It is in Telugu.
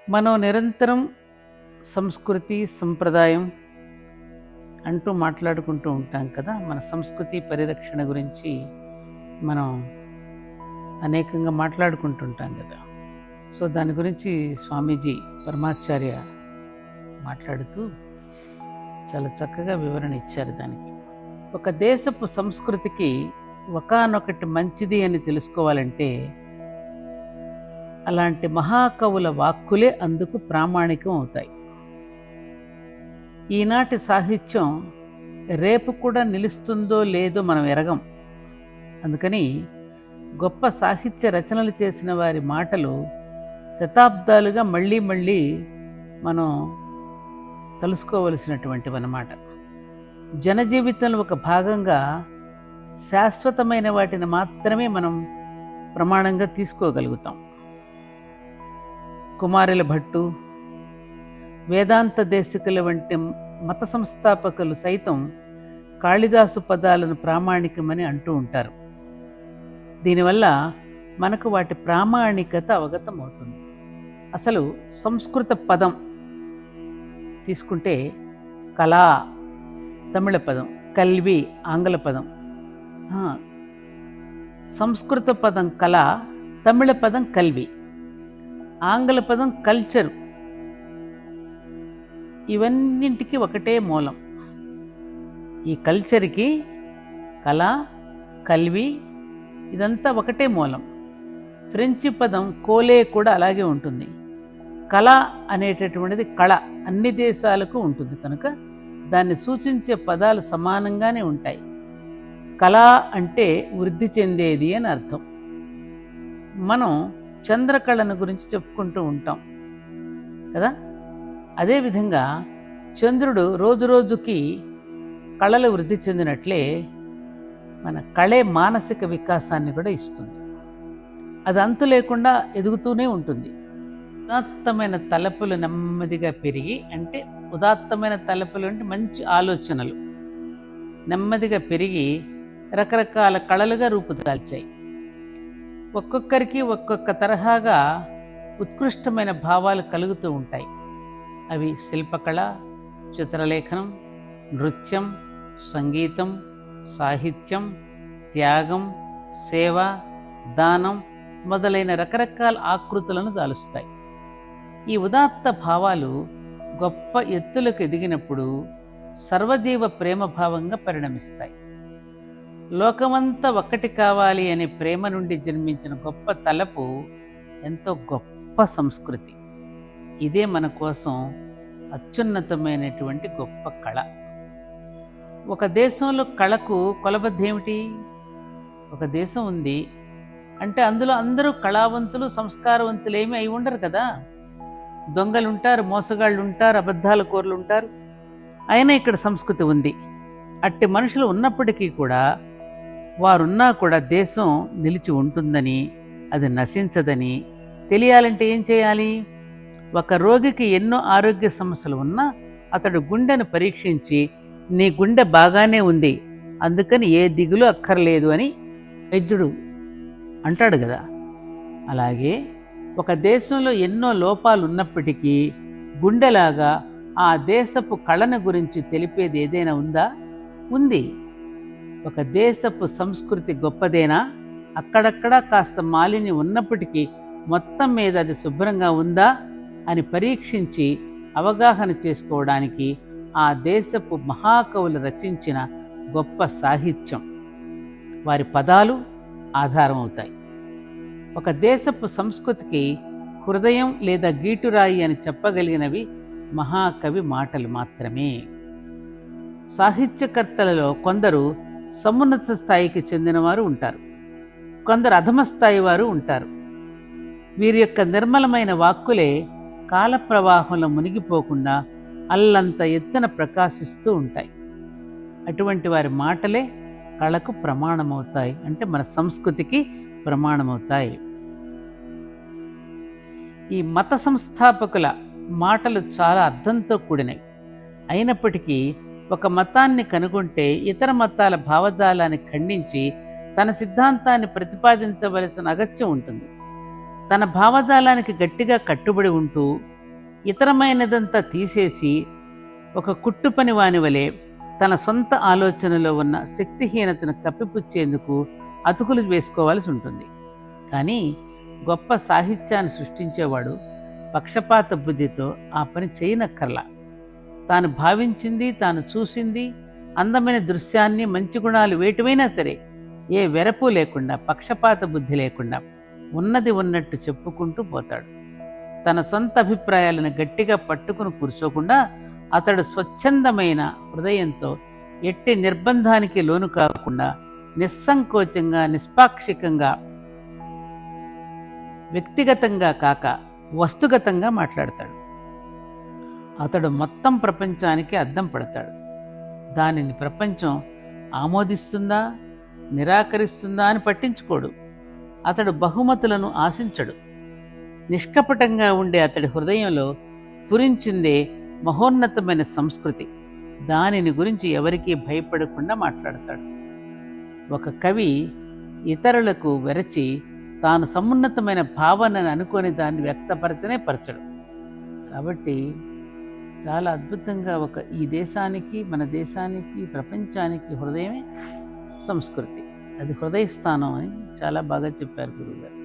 మనం నిరంతరం సంస్కృతి సంప్రదాయం అంటూ మాట్లాడుకుంటూ ఉంటాం కదా. మన సంస్కృతి పరిరక్షణ గురించి మనం అనేకంగా మాట్లాడుకుంటుంటాం కదా. సో దాని గురించి స్వామీజీ పరమాచార్య మాట్లాడుతూ చాలా చక్కగా వివరణ ఇచ్చారు. దానికి ఒక దేశపు సంస్కృతికి ఒకానొకటి మంచిది అని తెలుసుకోవాలంటే అలాంటి మహాకవుల వాక్కులే అందుకు ప్రామాణికం అవుతాయి. ఈనాటి సాహిత్యం రేపు కూడా నిలుస్తుందో లేదో మనం ఎరగం. అందుకని గొప్ప సాహిత్య రచనలు చేసిన వారి మాటలు శతాబ్దాలుగా మళ్ళీ మళ్ళీ మనం తెలుసుకోవలసినటువంటివన్నమాట. జనజీవితంలో ఒక భాగంగా శాశ్వతమైన వాటిని మాత్రమే మనం ప్రమాణంగా తీసుకోగలుగుతాం. కుమారుల భట్టు, వేదాంత దేశికుల వంటి మత సంస్థాపకులు సైతం కాళిదాసు పదాలను ప్రామాణికమని అంటూ ఉంటారు. దీనివల్ల మనకు వాటి ప్రామాణికత అవగతమవుతుంది. అసలు సంస్కృత పదం తీసుకుంటే కళా తమిళ పదం, కల్వి ఆంగ్ల పదం. సంస్కృత పదం కళ, తమిళ పదం కల్వి, ఆంగ్ల పదం కల్చర్. ఇవన్నింటికి ఒకటే మూలం. ఈ కల్చర్కి కళ, కల్వి ఇదంతా ఒకటే మూలం. ఫ్రెంచి పదం కోలే కూడా అలాగే ఉంటుంది. కళ అనేటటువంటిది కళ అన్ని దేశాలకు ఉంటుంది కనుక దాన్ని సూచించే పదాలు సమానంగానే ఉంటాయి. కళ అంటే వృద్ధి చెందేది అని అర్థం. మనం చంద్రకళను గురించి చెప్పుకుంటూ ఉంటాం కదా. అదేవిధంగా చంద్రుడు రోజు రోజుకి కళలు వృద్ధి చెందినట్లే మన కళే మానసిక వికాసాన్ని కూడా ఇస్తుంది. అది అంతు లేకుండా ఎదుగుతూనే ఉంటుంది. ఉదాత్తమైన తలపులు నెమ్మదిగా పెరిగి, అంటే ఉదాత్తమైన తలపులు అంటే మంచి ఆలోచనలు నెమ్మదిగా పెరిగి రకరకాల కళలుగా రూపుదాల్చాయి. ఒక్కొక్కరికి ఒక్కొక్క తరహాగా ఉత్కృష్టమైన భావాలు కలుగుతూ ఉంటాయి. అవి శిల్పకళ, చిత్రలేఖనం, నృత్యం, సంగీతం, సాహిత్యం, త్యాగం, సేవ, దానం మొదలైన రకరకాల ఆకృతులను దాలుస్తాయి. ఈ ఉదాత్త భావాలు గొప్ప ఎత్తులకు ఎదిగినప్పుడు సర్వజీవ ప్రేమభావంగా పరిణమిస్తాయి. లోకమంతా ఒక్కటి కావాలి అనే ప్రేమ నుండి జన్మించిన గొప్ప తలపు ఎంతో గొప్ప సంస్కృతి. ఇదే మన కోసం అత్యున్నతమైనటువంటి గొప్ప కళ. ఒక దేశంలో కళకు కొలబద్ద ఏమిటి? ఒక దేశం ఉంది అంటే అందులో అందరూ కళావంతులు, సంస్కారవంతులేమీ అయి ఉండరు కదా. దొంగలుంటారు, మోసగాళ్ళు ఉంటారు, అబద్ధాల కోర్లు ఉంటారు. అయినా ఇక్కడ సంస్కృతి ఉంది. అట్టి మనుషులు ఉన్నప్పటికీ కూడా, వారున్నా కూడా దేశం నిలిచి ఉంటుందని, అది నశించదని తెలియాలంటే ఏం చేయాలి? ఒక రోగికి ఎన్నో ఆరోగ్య సమస్యలు ఉన్నా అతడు గుండెను పరీక్షించి, నీ గుండె బాగానే ఉంది, అందుకని ఏ దిగులు అక్కర్లేదు అని వైద్యుడు అంటాడు కదా. అలాగే ఒక దేశంలో ఎన్నో లోపాలు ఉన్నప్పటికీ గుండెలాగా ఆ దేశపు కళను గురించి తెలిపేది ఏదైనా ఉందా? ఉంది. ఒక దేశపు సంస్కృతి గొప్పదేనా? అక్కడక్కడ కాస్త మాలిన్యం ఉన్నప్పటికీ మొత్తం మీద అది శుభ్రంగా ఉందా అని పరీక్షించి అవగాహన చేసుకోవడానికి ఆ దేశపు మహాకవులు రచించిన గొప్ప సాహిత్యం, వారి పదాలు ఆధారం అవుతాయి. ఒక దేశపు సంస్కృతికి హృదయం లేదా గీటురాయి అని చెప్పగలిగినవి మహాకవి మాటలు మాత్రమే. సాహిత్యకర్తలలో కొందరు సమున్నత స్థాయికి చెందినవారు ఉంటారు, కొందరు అధమ స్థాయి వారు ఉంటారు. వీరి యొక్క నిర్మలమైన వాక్కులే కాల ప్రవాహంలో మునిగిపోకుండా అల్లంత ఎత్తున ప్రకాశిస్తూ ఉంటాయి. అటువంటి వారి మాటలే కళకు ప్రమాణమవుతాయి, అంటే మన సంస్కృతికి ప్రమాణమవుతాయి. ఈ మత సంస్థాపకుల మాటలు చాలా అర్థంతో కూడినవి. అయినప్పటికీ ఒక మతాన్ని కనుగొంటే ఇతర మతాల భావజాలాన్ని ఖండించి తన సిద్ధాంతాన్ని ప్రతిపాదించవలసిన అగత్యం ఉంటుంది. తన భావజాలానికి గట్టిగా కట్టుబడి ఉంటూ ఇతరమైనదంతా తీసేసి ఒక కుట్టు పని వాని వలె తన సొంత ఆలోచనలో ఉన్న శక్తిహీనతను కప్పిపుచ్చేందుకు అతుకులు వేసుకోవాల్సి ఉంటుంది. కానీ గొప్ప సాహిత్యాన్ని సృష్టించేవాడు పక్షపాత బుద్ధితో ఆ పని చేయనక్కర్లా. తాను భావించింది, తాను చూసింది, అందమైన దృశ్యాన్ని, మంచి గుణాలు వేటివైనా సరే ఏ వెరపు లేకుండా, పక్షపాత బుద్ధి లేకుండా ఉన్నది ఉన్నట్టు చెప్పుకుంటూ పోతాడు. తన సొంత అభిప్రాయాలను గట్టిగా పట్టుకుని కూర్చోకుండా అతడు స్వచ్ఛందమైన హృదయంతో ఎట్టి నిర్బంధానికి లోను కాకుండా నిస్సంకోచంగా, నిష్పాక్షికంగా, వ్యక్తిగతంగా కాక వస్తుగతంగా మాట్లాడతాడు. అతడు మొత్తం ప్రపంచానికి అద్దం పడతాడు. దానిని ప్రపంచం ఆమోదిస్తుందా, నిరాకరిస్తుందా అని పట్టించుకోడు. అతడు బహుమతులను ఆశించడు. నిష్కపటంగా ఉండే అతడి హృదయంలో పురించిందే మహోన్నతమైన సంస్కృతి. దానిని గురించి ఎవరికీ భయపడకుండా మాట్లాడతాడు. ఒక కవి ఇతరులకు వెరచి తాను సమున్నతమైన భావనని అనుకొని దాన్ని వ్యక్తపరచనే పరచడు. కాబట్టి చాలా అద్భుతంగా ఈ దేశానికి, మన దేశానికి, ప్రపంచానికి హృదయమే సంస్కృతి. అది హృదయ స్థానం అని చాలా బాగా చెప్పారు గురువుగారు.